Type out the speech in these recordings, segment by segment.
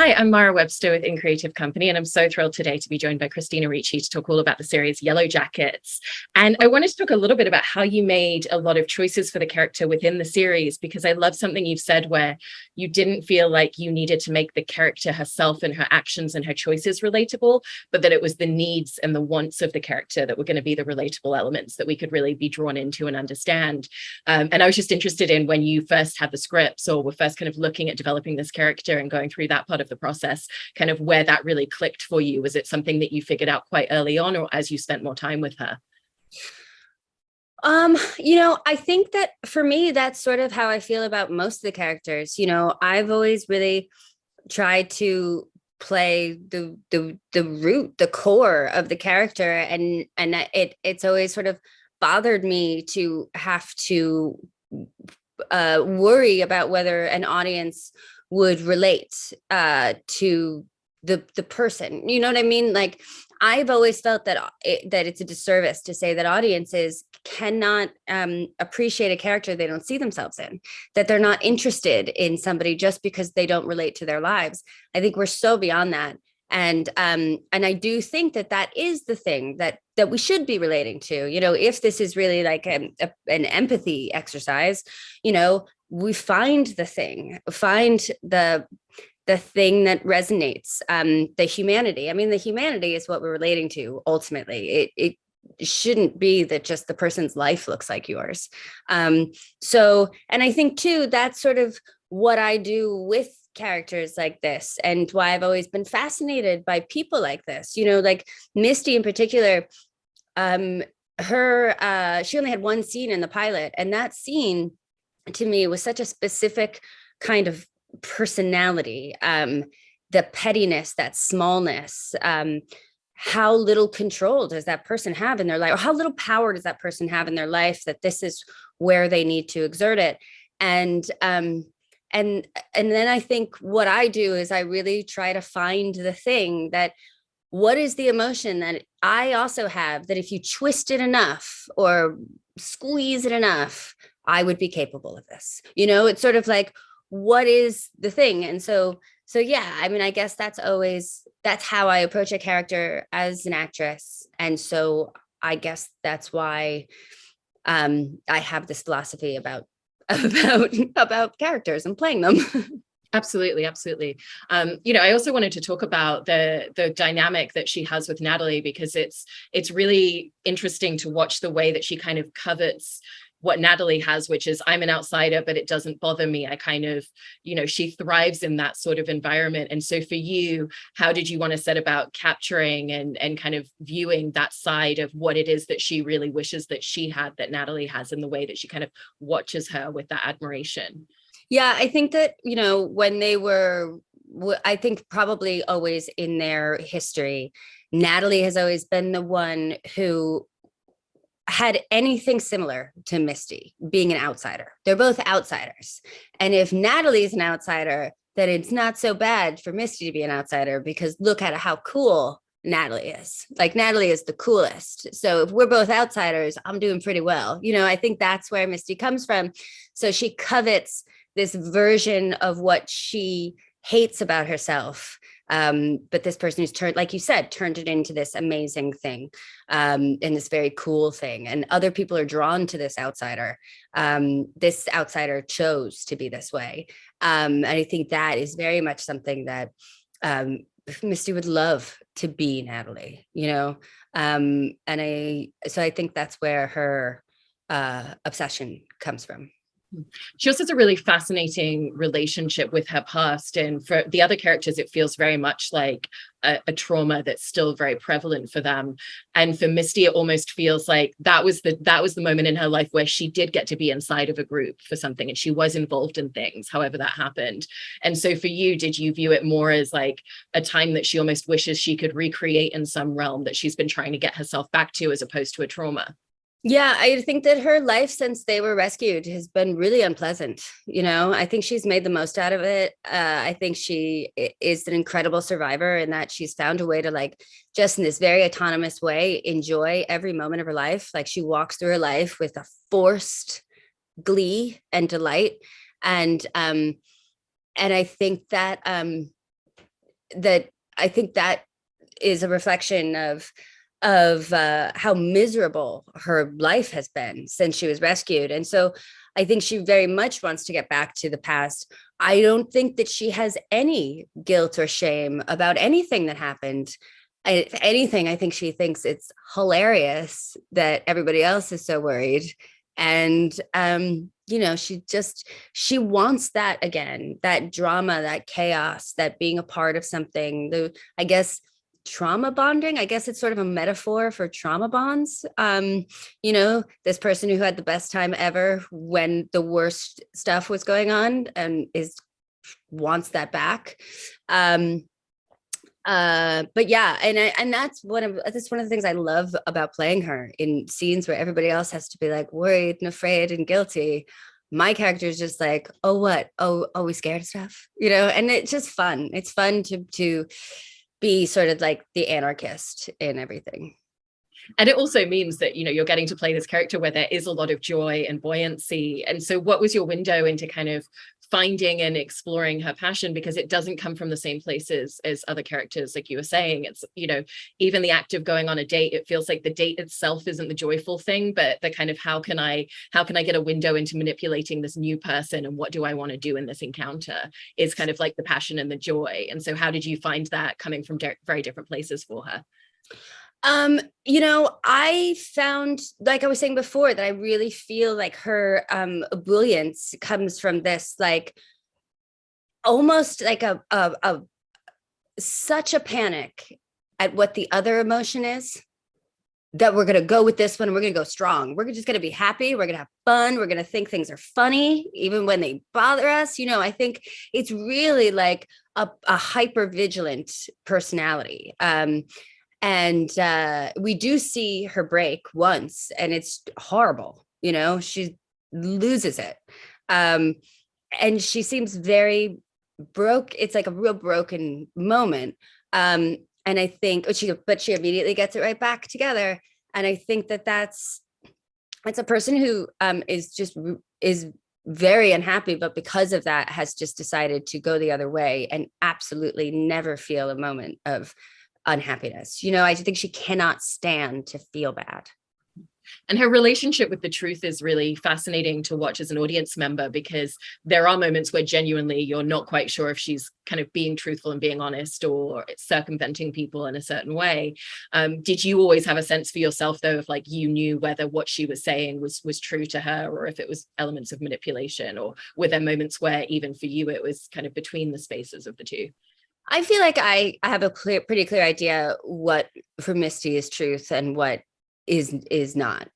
Hi, I'm Mara Webster with In Creative Company, and I'm so thrilled today to be joined by Christina Ricci to talk all about the series Yellowjackets. And I wanted to talk a little bit about how you made a lot of choices for the character within the series, because I love something you've said where you didn't feel like you needed to make the character herself and her actions and her choices relatable, but that it was the needs and the wants of the character that were going to be the relatable elements that we could really be drawn into and understand. And I was just interested in when you first had the scripts or were first kind of looking at developing this character and going through that part of the process, kind of where that really clicked for you. Was it something that you figured out quite early on, or as you spent more time with her? I think that for me, that's sort of how I feel about most of the characters. I've always really tried to play the root, the core of the character, and it's always sort of bothered me to have to worry about whether an audience would relate to the person. You know what I mean? Like, I've always felt that it's a disservice to say that audiences cannot appreciate a character they don't see themselves in, that they're not interested in somebody just because they don't relate to their lives. I think we're so beyond that. And I do think that is the thing that we should be relating to. If this is really like an empathy exercise, we find the thing that resonates, the humanity. I mean, the humanity is what we're relating to ultimately. It shouldn't be that just the person's life looks like yours. And I think too, that's sort of what I do with characters like this, and why I've always been fascinated by people like this, like Misty in particular. She only had one scene in the pilot, and that scene to me was such a specific kind of personality, the pettiness, that smallness, how little control does that person have in their life, or how little power does that person have in their life, that this is where they need to exert it. And then I think what I do is I really try to find the thing that, what is the emotion that I also have, that if you twist it enough or squeeze it enough, I would be capable of this. It's sort of like, what is the thing? And so yeah, I mean, I guess that's how I approach a character as an actress. And so I guess that's why I have this philosophy about characters and playing them. Absolutely. I also wanted to talk about the dynamic that she has with Natalie, because it's really interesting to watch the way that she kind of covets what Natalie has, which is, I'm an outsider, but it doesn't bother me. I kind of, she thrives in that sort of environment. And so for you, how did you want to set about capturing and kind of viewing that side of what it is that she really wishes that she had, that Natalie has, in the way that she kind of watches her with that admiration? Yeah, I think that, when they were, I think probably always in their history, Natalie has always been the one who had anything similar to Misty, being an outsider. They're both outsiders. And if Natalie's an outsider, then it's not so bad for Misty to be an outsider, because look at how cool Natalie is. Like, Natalie is the coolest. So if we're both outsiders, I'm doing pretty well. I think that's where Misty comes from. So she covets this version of what she hates about herself. But this person who's turned, like you said, turned it into this amazing thing, and this very cool thing. And other people are drawn to this outsider. This outsider chose to be this way. And I think that is very much something that Misty would love to be Natalie, and I think that's where her obsession comes from. She also has a really fascinating relationship with her past, and for the other characters it feels very much like a trauma that's still very prevalent for them. And for Misty, it almost feels like that was the moment in her life where she did get to be inside of a group for something, and she was involved in things, however that happened. And so for you, did you view it more as like a time that she almost wishes she could recreate in some realm that she's been trying to get herself back to, as opposed to a trauma? Yeah, I think that her life since they were rescued has been really unpleasant. I think she's made the most out of it. I think she is an incredible survivor, in that she's found a way to, like, just in this very autonomous way, enjoy every moment of her life. Like, she walks through her life with a forced glee and delight. And I think that I think that is a reflection of how miserable her life has been since she was rescued. And so I think she very much wants to get back to the past. I don't think that she has any guilt or shame about anything that happened. If anything, I think she thinks it's hilarious that everybody else is so worried. And, she wants that again, that drama, that chaos, that being a part of something, I guess, trauma bonding. I guess it's sort of a metaphor for trauma bonds. This person who had the best time ever when the worst stuff was going on and wants that back. But yeah, and that's one of the things I love about playing her in scenes where everybody else has to be like worried and afraid and guilty. My character is just like, oh, what? Oh, we scared of stuff, and it's just fun. It's fun to be sort of like the anarchist in everything. And it also means that, you're getting to play this character where there is a lot of joy and buoyancy. And so what was your window into kind of finding and exploring her passion? Because it doesn't come from the same places as other characters, like you were saying. It's, even the act of going on a date, it feels like the date itself isn't the joyful thing, but the kind of how can I get a window into manipulating this new person, and what do I want to do in this encounter is kind of like the passion and the joy. And so how did you find that coming from very different places for her? I found, like I was saying before, that I really feel like her ebullience comes from this, like almost like a such a panic at what the other emotion is, that we're going to go with this one. We're going to go strong. We're just going to be happy. We're going to have fun. We're going to think things are funny, even when they bother us. I think it's really like a hyper vigilant personality. And we do see her break once, and it's horrible. She loses it. And she seems very broke. It's like a real broken moment. And I think, but she immediately gets it right back together. And I think that's a person who is very unhappy, but because of that has just decided to go the other way and absolutely never feel a moment of unhappiness. I think she cannot stand to feel bad. And her relationship with the truth is really fascinating to watch as an audience member, because there are moments where genuinely you're not quite sure if she's kind of being truthful and being honest, or circumventing people in a certain way. Did you always have a sense for yourself, though, if like you knew whether what she was saying was true to her, or if it was elements of manipulation, or were there moments where even for you it was kind of between the spaces of the two? I feel like I have a pretty clear idea what for Misty is truth and what is not.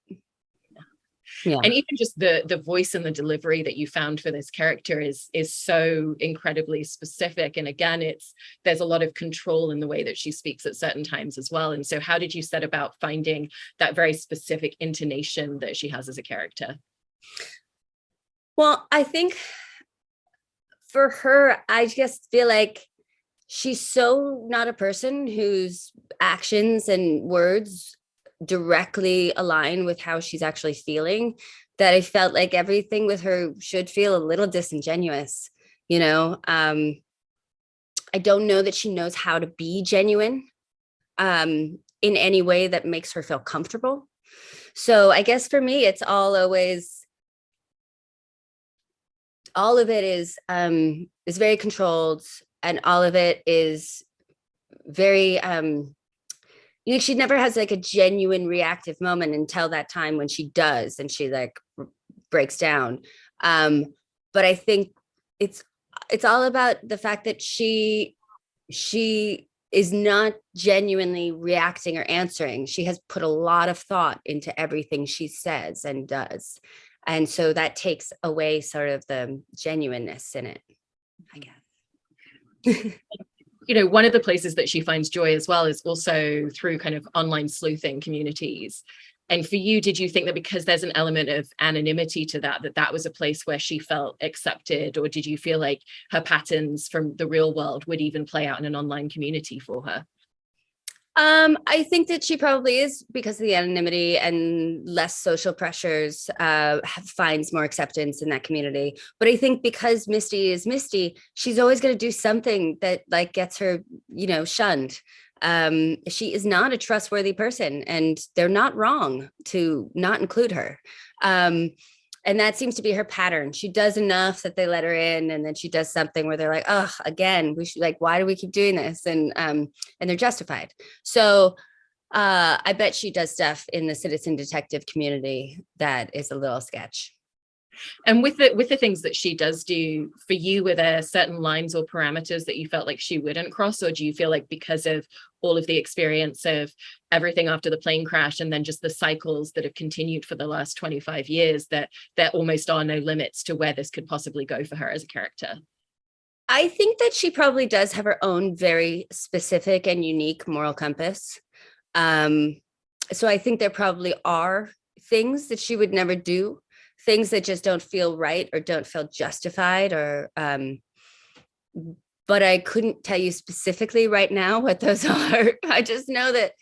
Yeah. And even just the voice and the delivery that you found for this character is so incredibly specific. And again, there's a lot of control in the way that she speaks at certain times as well. And so how did you set about finding that very specific intonation that she has as a character? Well, I think for her, I just feel like she's so not a person whose actions and words directly align with how she's actually feeling, that I felt like everything with her should feel a little disingenuous. I don't know that she knows how to be genuine in any way that makes her feel comfortable. So I guess for me, it's all of it is very controlled. And all of it is very, she never has like a genuine reactive moment until that time when she does, and she like breaks down. But I think it's all about the fact that she is not genuinely reacting or answering. She has put a lot of thought into everything she says and does. And so that takes away sort of the genuineness in it, I guess. One of the places that she finds joy as well is also through kind of online sleuthing communities. And for you, did you think that because there's an element of anonymity to that was a place where she felt accepted, or did you feel like her patterns from the real world would even play out in an online community for her? I think that she probably is, because of the anonymity and less social pressures, finds more acceptance in that community. But I think because Misty is Misty, she's always going to do something that like gets her, shunned. She is not a trustworthy person, and they're not wrong to not include her. And that seems to be her pattern. She does enough that they let her in, and then she does something where they're like, oh, again, we should, like, why do we keep doing this? And they're justified. So I bet she does stuff in the citizen detective community that is a little sketch. And with the things that she does do for you, were there certain lines or parameters that you felt like she wouldn't cross? Or do you feel like because of all of the experience of everything after the plane crash and then just the cycles that have continued for the last 25 years, that there almost are no limits to where this could possibly go for her as a character? I think that she probably does have her own very specific and unique moral compass. So I think there probably are things that she would never do, things that just don't feel right or don't feel justified, or but I couldn't tell you specifically right now what those are. I just know that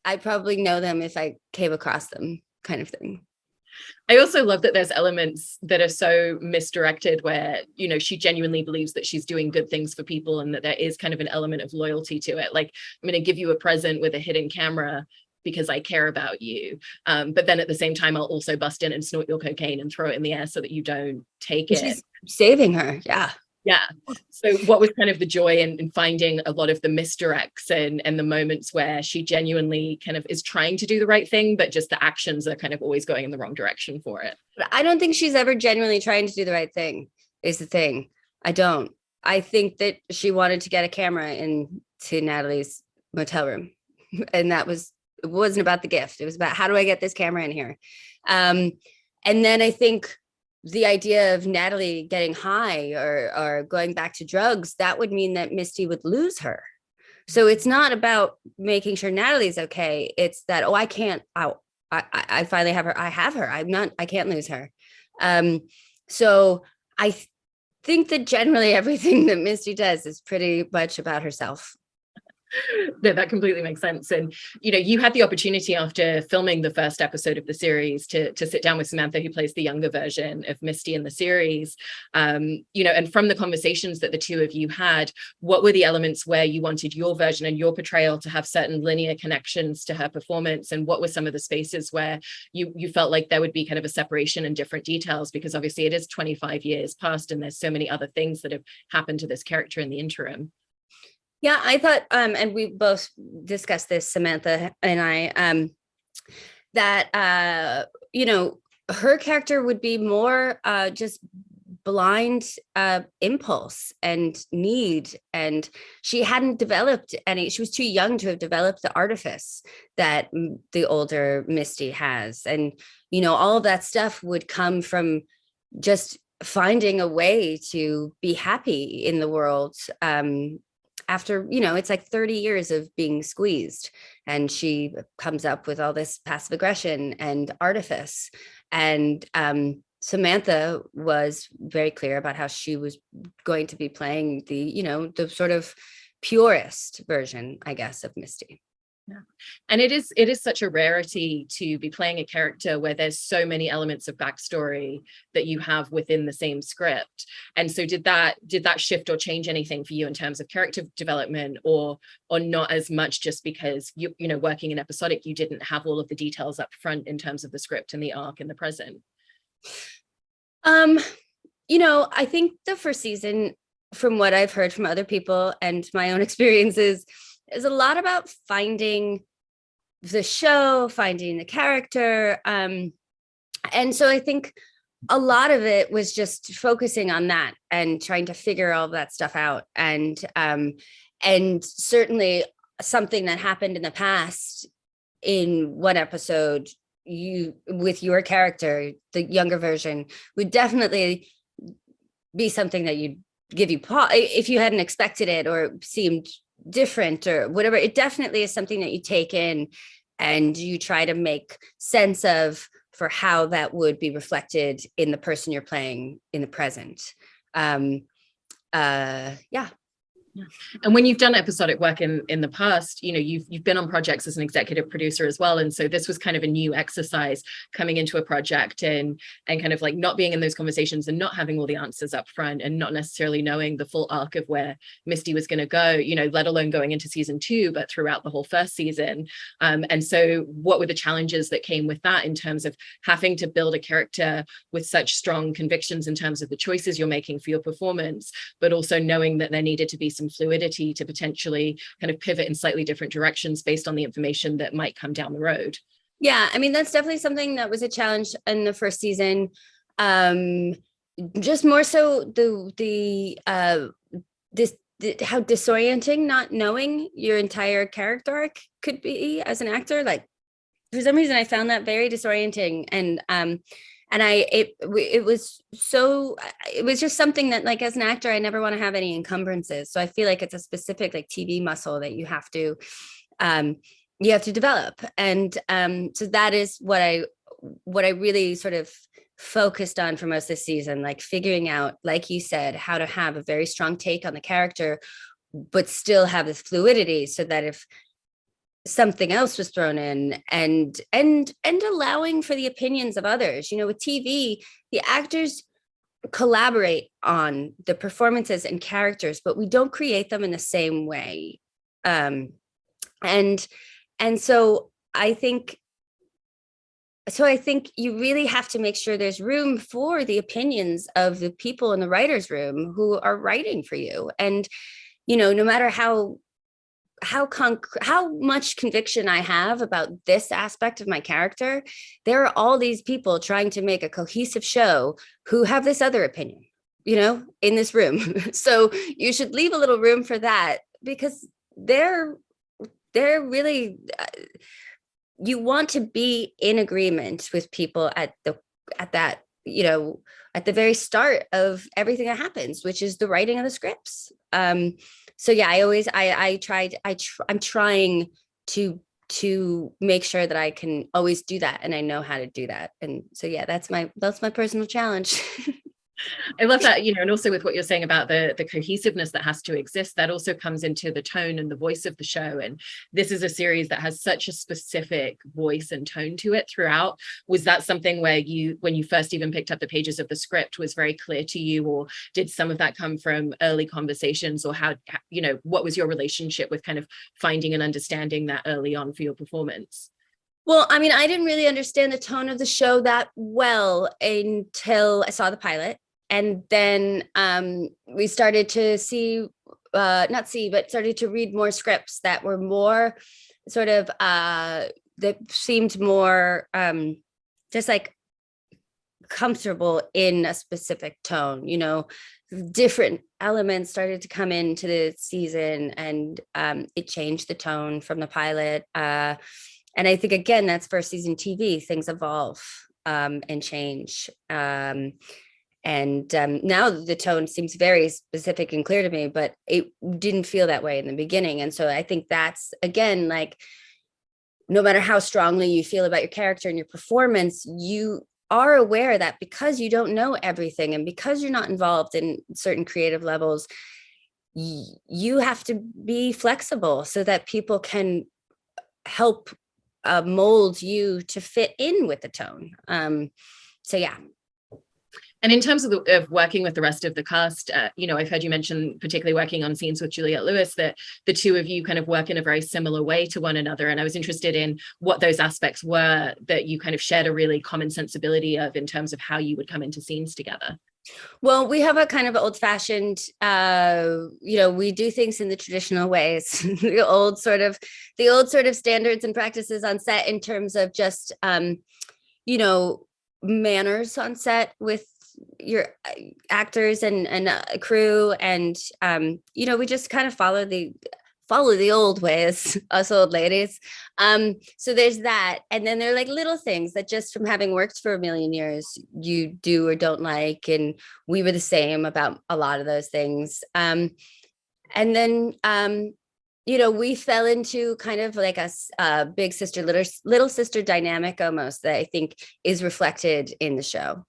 I probably know them if I came across them, kind of thing. I also love that there's elements that are so misdirected where, she genuinely believes that she's doing good things for people, and that there is kind of an element of loyalty to it. Like, I'm going to give you a present with a hidden camera because I care about you. But then at the same time, I'll also bust in and snort your cocaine and throw it in the air so that you don't take it. She's saving her. Yeah. Yeah. So what was kind of the joy in finding a lot of the misdirects and the moments where she genuinely kind of is trying to do the right thing, but just the actions are kind of always going in the wrong direction for it? But I don't think she's ever genuinely trying to do the right thing, is the thing. I don't. I think that she wanted to get a camera into Natalie's motel room. And it wasn't about the gift. It was about, how do I get this camera in here? And then I think the idea of Natalie getting high or going back to drugs, that would mean that Misty would lose her. So it's not about making sure Natalie's okay. It's that, I finally have her. I have her. I can't lose her. So I think that generally everything that Misty does is pretty much about herself. No, that completely makes sense. And you had the opportunity after filming the first episode of the series to sit down with Samantha, who plays the younger version of Misty in the series. And from the conversations that the two of you had, what were the elements where you wanted your version and your portrayal to have certain linear connections to her performance? And what were some of the spaces where you felt like there would be kind of a separation in different details? Because obviously it is 25 years past and there's so many other things that have happened to this character in the interim. Yeah, I thought, and we both discussed this, Samantha and I, that, her character would be more just blind impulse and need. And she hadn't developed she was too young to have developed the artifice that the older Misty has. And, all of that stuff would come from just finding a way to be happy in the world. After, it's like 30 years of being squeezed, and she comes up with all this passive aggression and artifice. And Samantha was very clear about how she was going to be playing the sort of purest version, I guess, of Misty. Yeah. And it is such a rarity to be playing a character where there's so many elements of backstory that you have within the same script. And so did that shift or change anything for you in terms of character development, or not as much, just because you working in episodic, you didn't have all of the details up front in terms of the script and the arc and the present? I think the first season, from what I've heard from other people and my own experiences, is a lot about finding the show, finding the character. And so I think a lot of it was just focusing on that and trying to figure all of that stuff out. And certainly something that happened in the past in one episode, with your character, the younger version, would definitely be something that you'd give you pause if you hadn't expected it or seemed different or whatever. It definitely is something that you take in and you try to make sense of for how that would be reflected in the person you're playing in the present. Yeah. And when you've done episodic work in the past, you know, you've been on projects as an executive producer as well. And so this was kind of a new exercise coming into a project and kind of like not being in those conversations and not having all the answers up front and not necessarily knowing the full arc of where Misty was going to go, you know, let alone going into season 2, but throughout the whole first season. And so what were the challenges that came with that in terms of having to build a character with such strong convictions in terms of the choices you're making for your performance, but also knowing that there needed to be some fluidity to potentially kind of pivot in slightly different directions based on the information that might come down the road? Yeah, I mean, that's definitely something that was a challenge in the first season. Just more so how disorienting not knowing your entire character arc could be as an actor. Like, for some reason I found that very disorienting, and it was just something that, like, as an actor, I never want to have any encumbrances. So I feel like it's a specific like TV muscle that you have to develop. And so that is what I really sort of focused on for most of the season, like figuring out, like you said, how to have a very strong take on the character, but still have this fluidity so that if something else was thrown in, and allowing for the opinions of others. You know, with TV, the actors collaborate on the performances and characters, but we don't create them in the same way. And so I think you really have to make sure there's room for the opinions of the people in the writer's room who are writing for you. And, you know, no matter how much conviction I have about this aspect of my character, there are all these people trying to make a cohesive show who have this other opinion, you know, in this room. So you should leave a little room for that, because they're really, you want to be in agreement with people at that, you know, at the very start of everything that happens, which is the writing of the scripts. So yeah, I'm trying to make sure that I can always do that, and I know how to do that. And so yeah, that's my personal challenge. I love that, you know, and also with what you're saying about the cohesiveness that has to exist, that also comes into the tone and the voice of the show. And this is a series that has such a specific voice and tone to it throughout. Was that something where when you first even picked up the pages of the script, was very clear to you, or did some of that come from early conversations, or how, you know, what was your relationship with kind of finding and understanding that early on for your performance? Well, I mean, I didn't really understand the tone of the show that well until I saw the pilot. And then we started to started to read more scripts that were more sort of, that seemed more just like comfortable in a specific tone. You know, different elements started to come into the season, and it changed the tone from the pilot. And I think, again, that's first season TV, things evolve and change. And now the tone seems very specific and clear to me, but it didn't feel that way in the beginning. And so I think that's, again, like, no matter how strongly you feel about your character and your performance, you are aware that because you don't know everything, and because you're not involved in certain creative levels, you have to be flexible so that people can help mold you to fit in with the tone. So yeah. And in terms of working with the rest of the cast, you know, I've heard you mention particularly working on scenes with Juliette Lewis, that the two of you kind of work in a very similar way to one another. And I was interested in what those aspects were that you kind of shared a really common sensibility of in terms of how you would come into scenes together. Well, we have a kind of old-fashioned, you know, we do things in the traditional ways, the old sort of standards and practices on set in terms of just, you know, manners on set with your actors and a crew, and you know, we just kind of follow the old ways, us old ladies. So there's that, and then there are like little things that just from having worked for a million years you do or don't like, and we were the same about a lot of those things. And then you know, we fell into kind of like a big sister little sister dynamic almost, that I think is reflected in the show.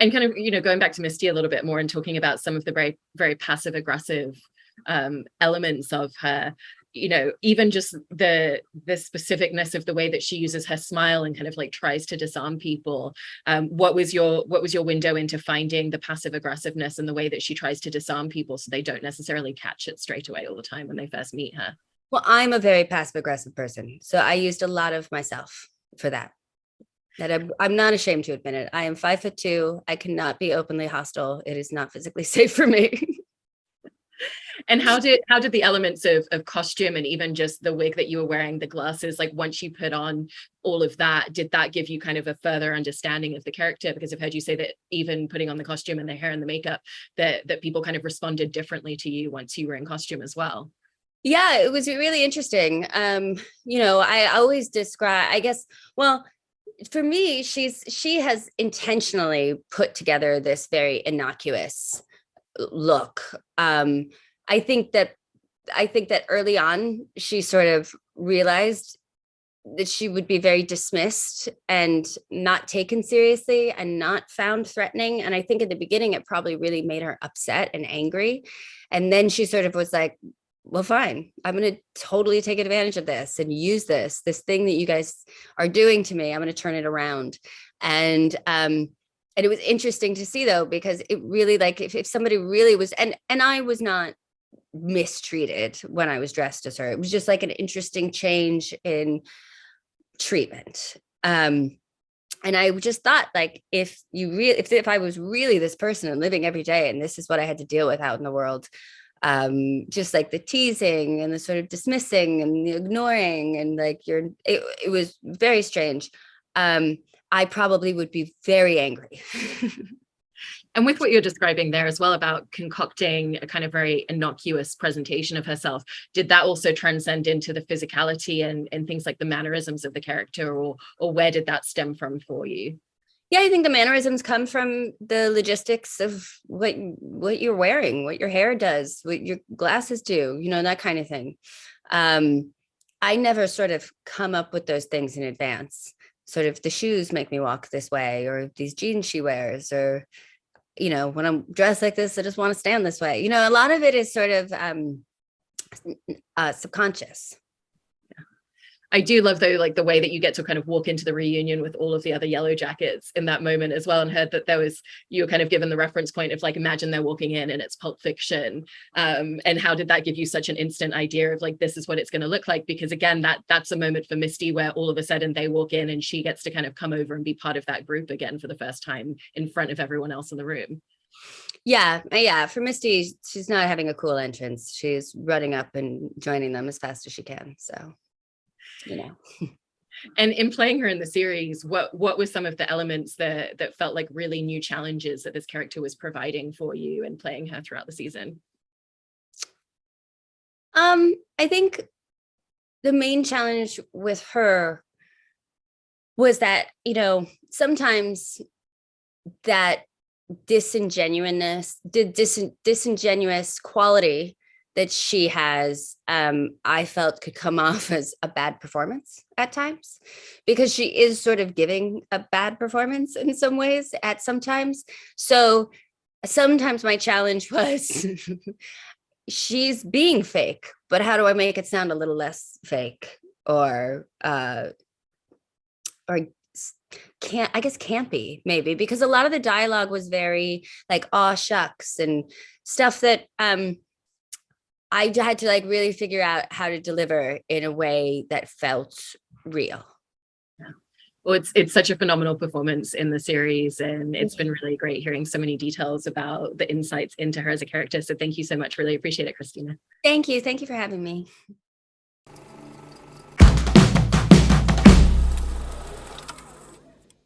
And kind of, you know, going back to Misty a little bit more and talking about some of the very, very passive aggressive elements of her, you know, even just the specificness of the way that she uses her smile and kind of like tries to disarm people. What was your window into finding the passive aggressiveness and the way that she tries to disarm people so they don't necessarily catch it straight away all the time when they first meet her? Well, I'm a very passive aggressive person, so I used a lot of myself for that. I'm not ashamed to admit it. I am 5'2". I cannot be openly hostile. It is not physically safe for me. And how did the elements of costume and even just the wig that you were wearing, the glasses, like once you put on all of that, did that give you kind of a further understanding of the character? Because I've heard you say that even putting on the costume and the hair and the makeup, that people kind of responded differently to you once you were in costume as well. Yeah, it was really interesting. You know, I always describe, I guess, well, for me, she has intentionally put together this very innocuous look. I think that early on, she sort of realized that she would be very dismissed and not taken seriously and not found threatening. And I think in the beginning, it probably really made her upset and angry. And then she sort of was like, well, fine, I'm going to totally take advantage of this and use this thing that you guys are doing to me. I'm going to turn it around. And it was interesting to see, though, because it really, like, if somebody really was, and I was not mistreated when I was dressed as her. It was just like an interesting change in treatment. And I just thought, like, if I was really this person and living every day, and this is what I had to deal with out in the world, just like the teasing and the sort of dismissing and the ignoring and like it was very strange. I probably would be very angry. And with what you're describing there as well about concocting a kind of very innocuous presentation of herself, did that also transcend into the physicality and things like the mannerisms of the character, or where did that stem from for you? Yeah, I think the mannerisms come from the logistics of what you're wearing, what your hair does, what your glasses do, you know, that kind of thing. I never sort of come up with those things in advance. Sort of the shoes make me walk this way, or these jeans she wears, or, you know, when I'm dressed like this, I just want to stand this way. You know, a lot of it is sort of subconscious. I do love, though, like the way that you get to kind of walk into the reunion with all of the other Yellowjackets in that moment as well, and heard that you were kind of given the reference point of like, imagine they're walking in and it's Pulp Fiction. And how did that give you such an instant idea of like, this is what it's going to look like? Because again, that's a moment for Misty where all of a sudden they walk in and she gets to kind of come over and be part of that group again for the first time in front of everyone else in the room. Yeah. For Misty, she's not having a cool entrance. She's running up and joining them as fast as she can. So, you know. And in playing her in the series, what were some of the elements that felt like really new challenges that this character was providing for you and playing her throughout the season? I think the main challenge with her was that, you know, sometimes that disingenuous quality that she has, I felt could come off as a bad performance at times, because she is sort of giving a bad performance in some ways at sometimes. So sometimes my challenge was she's being fake, but how do I make it sound a little less fake or campy, maybe, because a lot of the dialogue was very like, aw shucks and stuff that I had to like really figure out how to deliver in a way that felt real. Yeah. Well, it's such a phenomenal performance in the series, and it's been really great hearing so many details about the insights into her as a character. So thank you so much. Really appreciate it, Christina. Thank you. Thank you for having me.